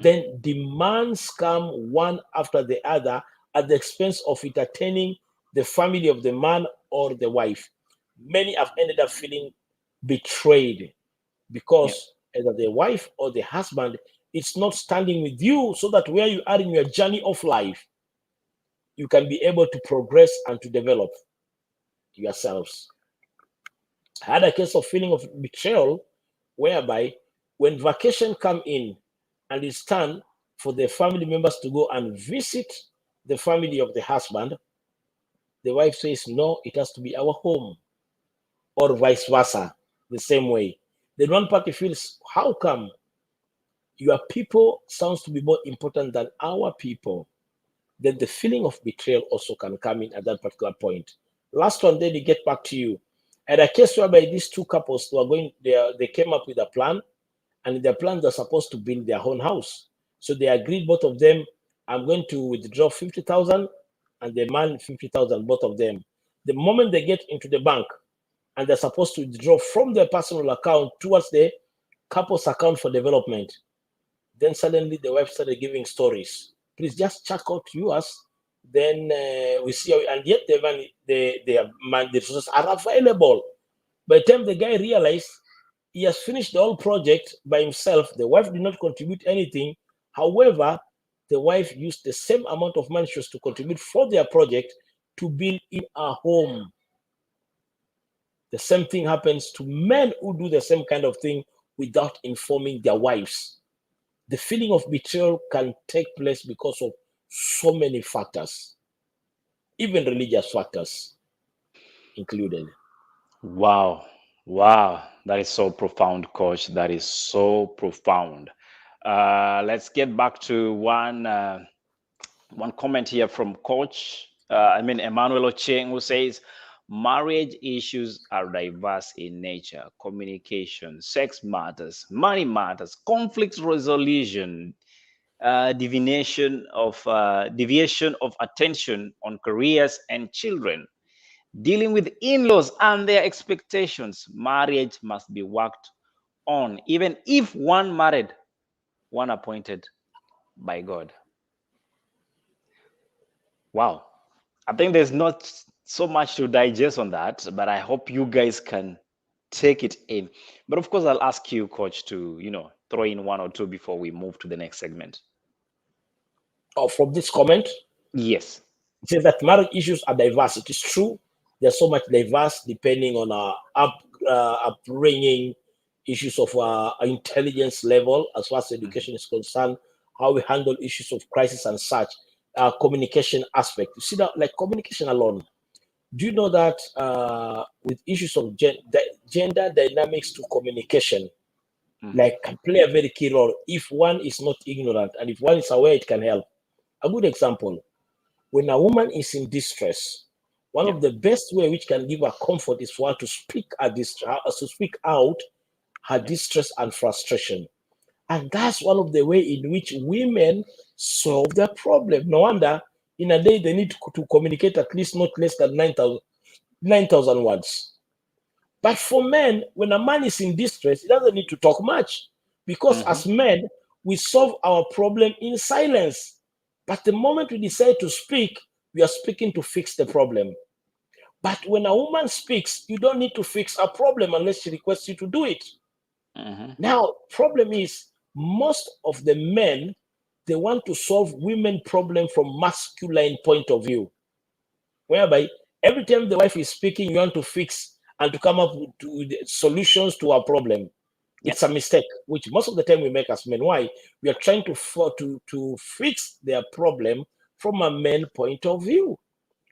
Then demands come one after the other at the expense of entertaining the family of the man or the wife. Many have ended up feeling betrayed because either the wife or the husband is not standing with you so that where you are in your journey of life, you can be able to progress and to develop yourselves. I had a case of feeling of betrayal whereby when vacation come in and it's time for the family members to go and visit the family of the husband, the wife says, no, it has to be our home, or vice versa, the same way. Then one party feels, how come your people sounds to be more important than our people? Then the feeling of betrayal also can come in at that particular point. Last one, then they get back to you. And a case whereby these two couples were going, they came up with a plan, and in their plan they're supposed to build their own house. So they agreed, both of them, I'm going to withdraw 50,000, and the man 50,000, both of them. The moment they get into the bank, and they're supposed to withdraw from their personal account towards the couple's account for development, then suddenly the wife started giving stories. Please just check out yours. Then we see how, and yet the resources are available. By the time the guy realized he has finished the whole project by himself, the wife did not contribute anything. However, the wife used the same amount of money she was to contribute for their project to build in a home. The same thing happens to men who do the same kind of thing without informing their wives. The feeling of betrayal can take place because of so many factors, even religious factors included. Wow. Wow. That is so profound, Coach. That is so profound. Let's get back to one comment here from Coach. Emmanuel Ocheng, who says, marriage issues are diverse in nature. Communication, sex matters, money matters, conflict resolution, deviation of attention on careers and children, dealing with in-laws and their expectations. Marriage must be worked on, even if one married, one appointed by God. Wow. I think there's not so much to digest on that, but I hope you guys can take it in. But of course, I'll ask you, Coach, to throw in one or two before we move to the next segment. Oh, from this comment, yes, it says that marriage issues are diverse. It is true. There's so much diverse depending on our upbringing, issues of intelligence level as far as education is concerned, how we handle issues of crisis and such. Communication aspect. You see that, like communication alone. Do you know that with issues of gender dynamics to communication, like can play a very key role if one is not ignorant and if one is aware, it can help. A good example: when a woman is in distress, one of the best way which can give her comfort is for her to speak out her distress and frustration. And that's one of the way in which women solve their problem. No wonder in a day they need to communicate at least not less than 9,000 words. But for men, when a man is in distress, he doesn't need to talk much, because as men, we solve our problem in silence. But the moment we decide to speak, we are speaking to fix the problem. But when a woman speaks, you don't need to fix a problem unless she requests you to do it. Now, problem is, most of the men, they want to solve women problem from masculine point of view, whereby every time the wife is speaking, you want to fix and to come up with solutions to our problem. It's a mistake, which most of the time we make as men. Why? We are trying to fix their problem from a man point of view.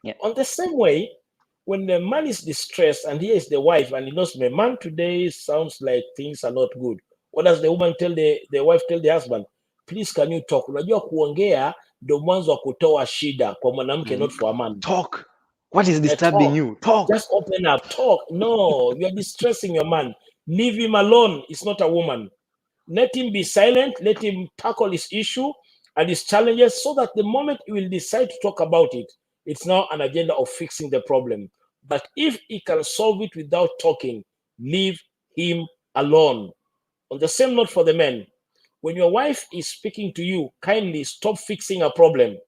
Yeah. On the same way, when the man is distressed and here is the wife and he knows my man today sounds like things are not good, what does the woman tell the wife tell the husband? Please, can you talk? Unajua kuongea ndo mwanzo wa kutoa shida kwa mwanamke, not for a man. Talk. What is disturbing Talk. you? Talk. Just open up. Talk. No, you are distressing your man. Leave him alone. It's not a woman. Let him be silent. Let him tackle his issue and his challenges so that the moment he will decide to talk about it, it's now an agenda of fixing the problem. But if he can solve it without talking, leave him alone. On the same note for the men, when your wife is speaking to you, kindly stop fixing a problem.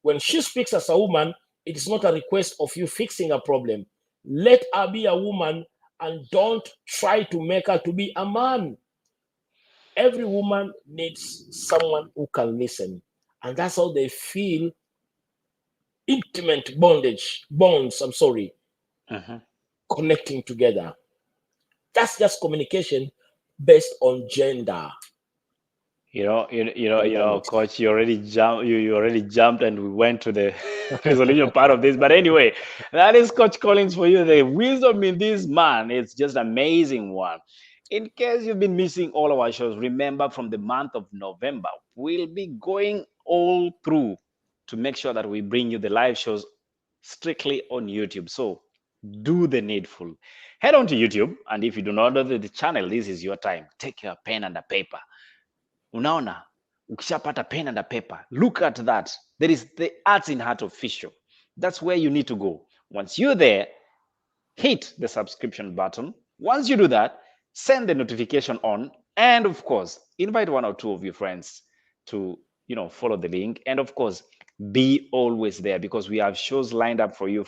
When she speaks as a woman, it is not a request of you fixing a problem. Let her be a woman and don't try to make her to be a man. Every woman needs someone who can listen. And that's how they feel intimate bonds, connecting together. That's just communication based on gender. Coach, you already jumped and we went to the resolution part of this. But anyway, that is Coach Collins for you. The wisdom in this man, it's just an amazing one. In case you've been missing all of our shows, remember from the month of November, we'll be going all through to make sure that we bring you the live shows strictly on YouTube. So do the needful. Head on to YouTube, and if you do not know the channel, this is your time. Take your pen and a paper. Unaona, ukishapata pen and a paper, look at that. There is the ArtinHeart official. That's where you need to go. Once you're there, hit the subscription button. Once you do that, send the notification on, and of course, invite one or two of your friends to, follow the link. And of course, be always there because we have shows lined up for you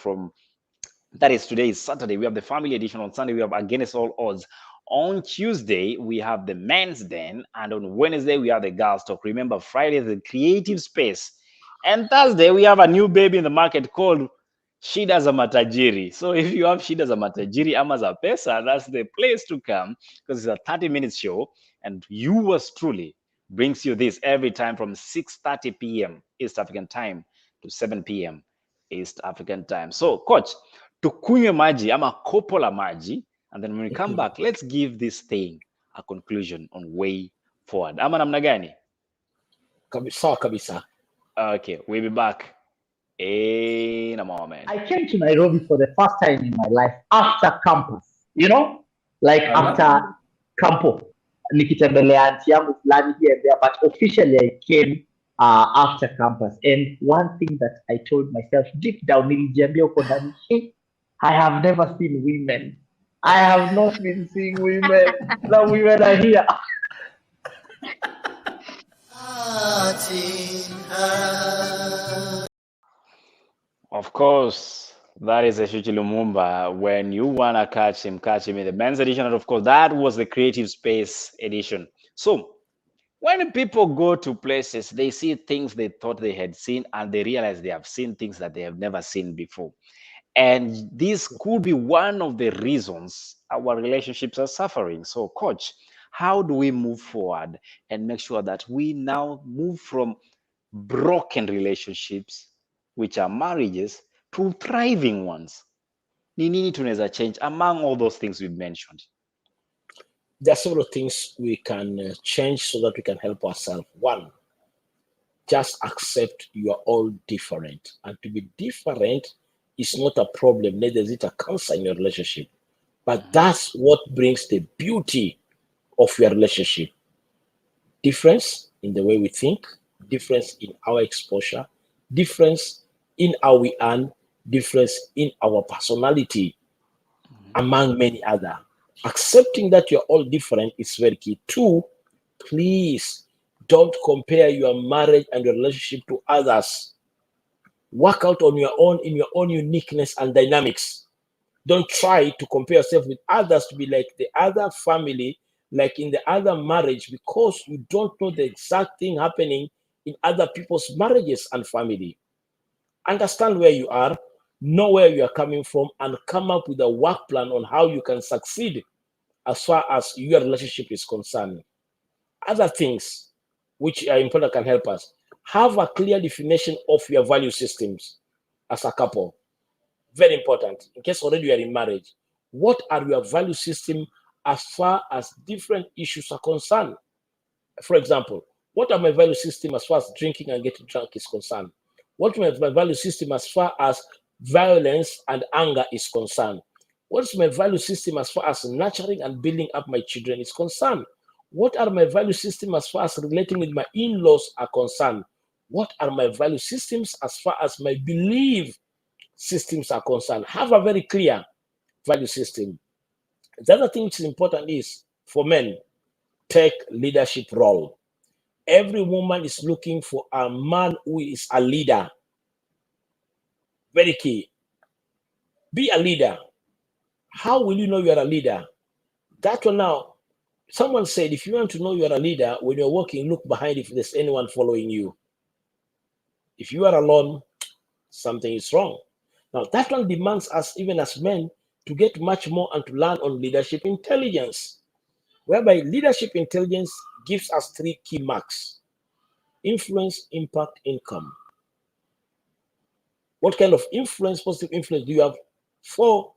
that is, today is Saturday. We have the family edition. On Sunday, we have Against All Odds. On Tuesday, we have the men's den. And on Wednesday, we have the girls talk. Remember, Friday, the creative space. And Thursday, we have a new baby in the market called Shida za Matajiri. So if you have Shida za Matajiri ama za Pesa, that's the place to come because it's a 30-minute show. And yours truly brings you this every time from 6:30 p.m. East African time to 7 p.m. East African time. So, Coach, tukunywe maji ama kopo la maji, and then when we come back, let's give this thing a conclusion on way forward. Ama namna gani? Sawa kabisa. Okay, we'll be back in a moment. I came to Nairobi for the first time in my life after campus, after campo. Nikitembelea auntie yangu fulani here and there, but officially I came after campus. And one thing that I told myself deep down, nilijiambia uko ndani, I have never seen women. I have not been seeing women. The women are here. Of course, that is a Shuchi Lumumba. When you want to catch him in the men's edition. And of course, that was the Creative Space edition. So when people go to places, they see things they thought they had seen, and they realize they have seen things that they have never seen before. And this could be one of the reasons our relationships are suffering. So, Coach, how do we move forward and make sure that we now move from broken relationships, which are marriages, to thriving ones? Ni nini tunaweza change among all those things we've mentioned? There are several things we can change so that we can help ourselves. One, just accept you are all different. And to be different is not a problem, neither is it a cancer in your relationship. But that's what brings the beauty of your relationship. Difference in the way we think, difference in our exposure, difference in how we earn, difference in our personality, among many other. Accepting that you're all different is very key. Two, please don't compare your marriage and your relationship to others. Work out on your own, in your own uniqueness and dynamics. Don't try to compare yourself with others to be like the other family, like in the other marriage, because you don't know the exact thing happening in other people's marriages and family. Understand where you are, know where you are coming from, and come up with a work plan on how you can succeed. as far as your relationship is concerned. Other things which are important can help us. Have a clear definition of your value systems as a couple. Very important. In case already you are in marriage, what are your value system as far as different issues are concerned? For example, what are my value system as far as drinking and getting drunk is concerned? What is my value system as far as violence and anger is concerned? What is my value system as far as nurturing and building up my children is concerned? What are my value system as far as relating with my in-laws are concerned? What are my value systems as far as my belief systems are concerned? Have a very clear value system. The other thing which is important is for men, take leadership role. Every woman is looking for a man who is a leader. Very key. Be a leader. How will you know you are a leader? That one now, someone said, if you want to know you are a leader, when you're walking, look behind if there's anyone following you. If you are alone, something is wrong. Now, that one demands us, even as men, to get much more and to learn on leadership intelligence, whereby leadership intelligence gives us 3 key marks: influence, impact, income. What kind of influence, positive influence, do you have for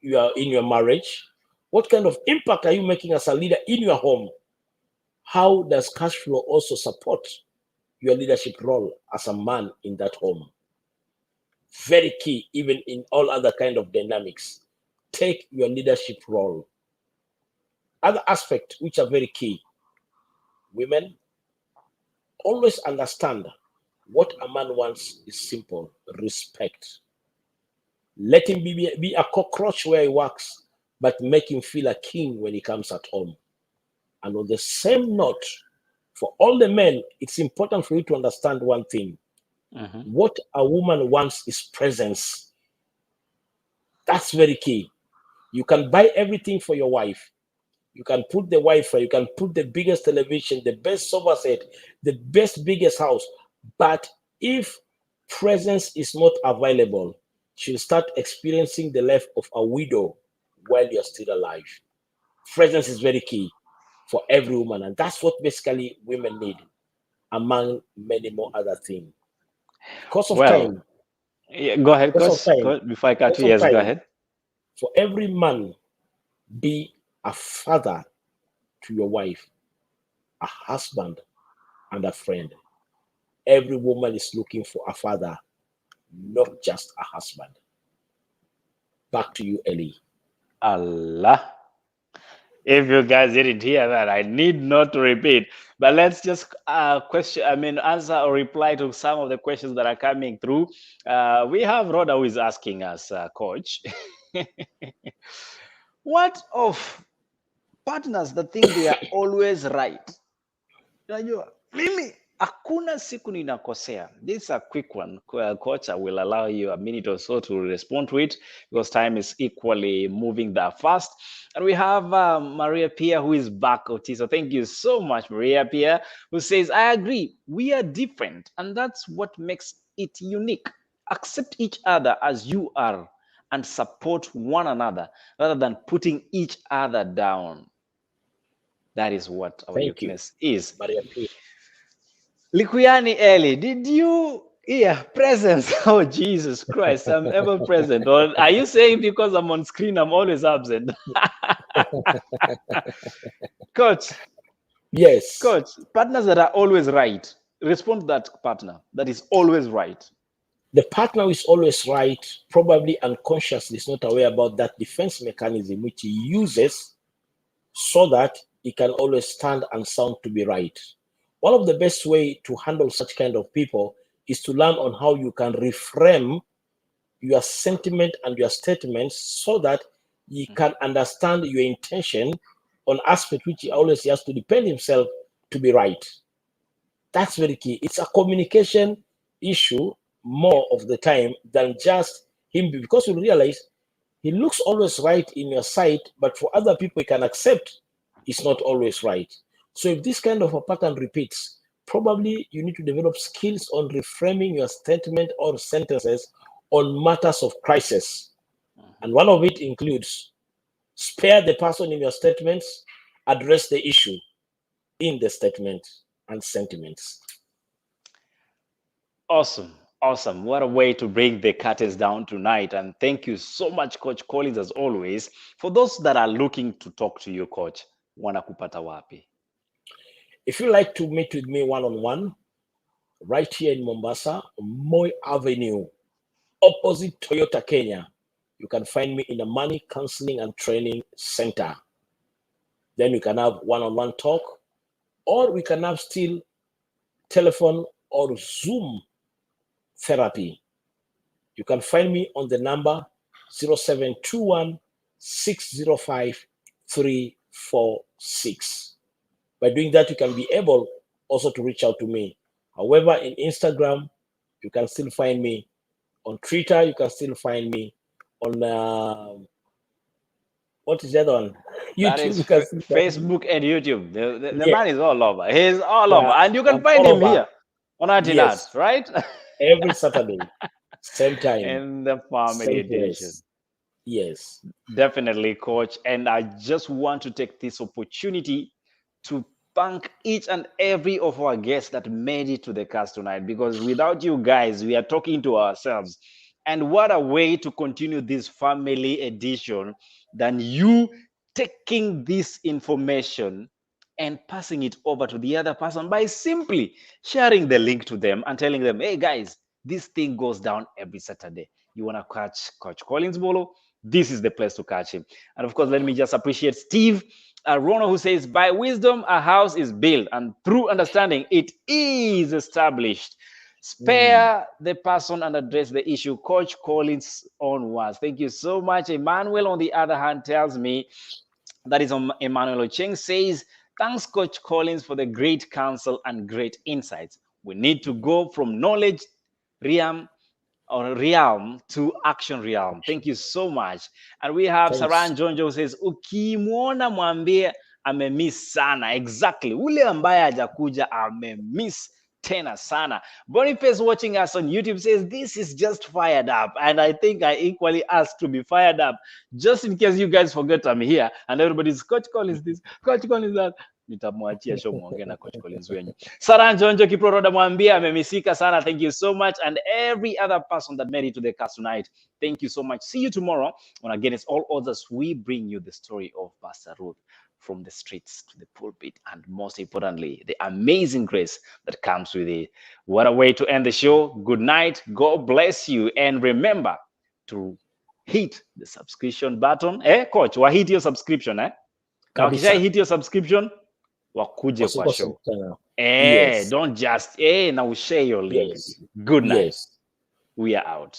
you are in your marriage? What kind of impact are you making as a leader in your home? How does cash flow also support your leadership role as a man in that home? Very key, even in all other kind of dynamics. Take your leadership role. Other aspects which are very key. Women, always understand what a man wants is simple: respect. Let him be a cockroach where he works, but make him feel a king when he comes at home. And on the same note, for all the men, it's important for you to understand one thing. What a woman wants is presence. That's very key. You can buy everything for your wife. You can put the Wi-Fi, you can put the biggest television, the best sofa set, the best, biggest house. But if presence is not available, she'll start experiencing the life of a widow while you're still alive. Presence is very key for every woman. And that's what basically women need, among many more other things. Because of time. Yeah, go ahead, Because of time. Go ahead, before I cut you, yes, go ahead. For every man, be a father to your wife, a husband, and a friend. Every woman is looking for a father, not just a husband. Back to you, Ellie. Allah. If you guys didn't hear that, I need not to repeat. But let's just answer or reply to some of the questions that are coming through. We have Rhoda who is asking us, Coach, what of partners that think they are always right? Mimi hakuna siku ninakosea. This is a quick one. Coach, I will allow you a minute or so to respond to it because time is equally moving that fast. And we have Maria Pia who is back, Otis. So thank you so much, Maria Pia, who says, I agree. We are different, and that's what makes it unique. Accept each other as you are and support one another rather than putting each other down. That is what our uniqueness is. Maria Pia. Likuyani Eli, did you hear presence? Oh, Jesus Christ, I'm ever present. Or are you saying because I'm on screen, I'm always absent? Coach. Yes. Coach, partners that are always right. Respond to that partner that is always right. The partner who is always right, probably unconsciously is not aware about that defense mechanism which he uses so that he can always stand and sound to be right. One of the best way to handle such kind of people is to learn on how you can reframe your sentiment and your statements so that he can understand your intention on aspect which he always has to depend himself to be right. That's very key. It's a communication issue more of the time than just him, because you realize he looks always right in your sight, but for other people he can accept it's not always right. So if this kind of a pattern repeats, probably you need to develop skills on reframing your statement or sentences on matters of crisis. And one of it includes, Spare the person in your statements, address the issue in the statement and sentiments. Awesome. Awesome. What a way to bring the curtains down tonight. And thank you so much, Coach Collins, as always. For those that are looking to talk to you, Coach, wanakupata wapi? If you like to meet with me one-on-one, right here in Mombasa, Moi Avenue, opposite Toyota Kenya, you can find me in a money counseling and training center. Then we can have one-on-one talk, or we can have still telephone or Zoom therapy. You can find me on the number 0721 605 346. By doing that, you can be able also to reach out to me. However, in Instagram, you can still find me. On Twitter, you can still find me. On what is the other one? YouTube, you can Facebook and YouTube. The man is all over. He's all over. And you can I'm find him over. here on ArtinHeart, Yes. right? Every Saturday, same time. In the family same edition. place. Yes. Definitely, Coach. And I just want to take this opportunity to thank each and every of our guests that made it to the cast tonight, because without you guys, we are talking to ourselves. And what a way to continue this family edition than you taking this information and passing it over to the other person by simply sharing the link to them and telling them, hey guys, this thing goes down every Saturday. You want to catch Coach Collins Bolo? This is the place to catch him. And of course, let me just appreciate Steve Rono, who says, by wisdom, a house is built, and through understanding, it is established. Spare the person and address the issue. Coach Collins on words. Thank you so much. Emmanuel, on the other hand, tells me, that is on Emmanuel Ocheng, says, thanks, Coach Collins, for the great counsel and great insights. We need to go from knowledge realm to action realm. Thank you so much. And we have Saran Jonjo, who says, ukimwona mwambie amemiss sana. Exactly. Ule ambaye hajakuja amemiss tena sana. Boniface, watching us on YouTube, says this is just fired up, and I think I equally asked to be fired up, just in case you guys forget I'm here and everybody's Coach Collins this, Coach Collins that. Nitamwachia show muongee na Coach Collins wenyu. Saran Jonjo Kiproroda mwambia amemisika sana. Thank you so much, and every other person that made it to the cast tonight, thank you so much. See you tomorrow on Again It's All Others. We bring you the story of Pastor Ruth, from the streets to the pulpit, and most importantly, the amazing grace that comes with it. What a way to end the show. Good night. God bless you. And remember to hit the subscription button. Coach, hit your subscription, Now, hit your subscription, wakuje kwa show. Yes. Don't just, now share your link. Yes. Good night. Yes. We are out.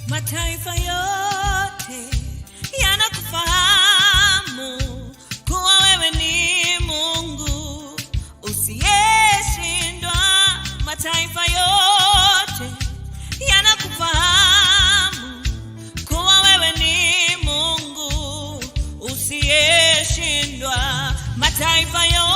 Mataifa yote yanakufahamu kuwa wewe ni Mungu usiyeshindwa. Mataifa yote yanakufahamu kuwa wewe ni Mungu usiyeshindwa. Mataifa yote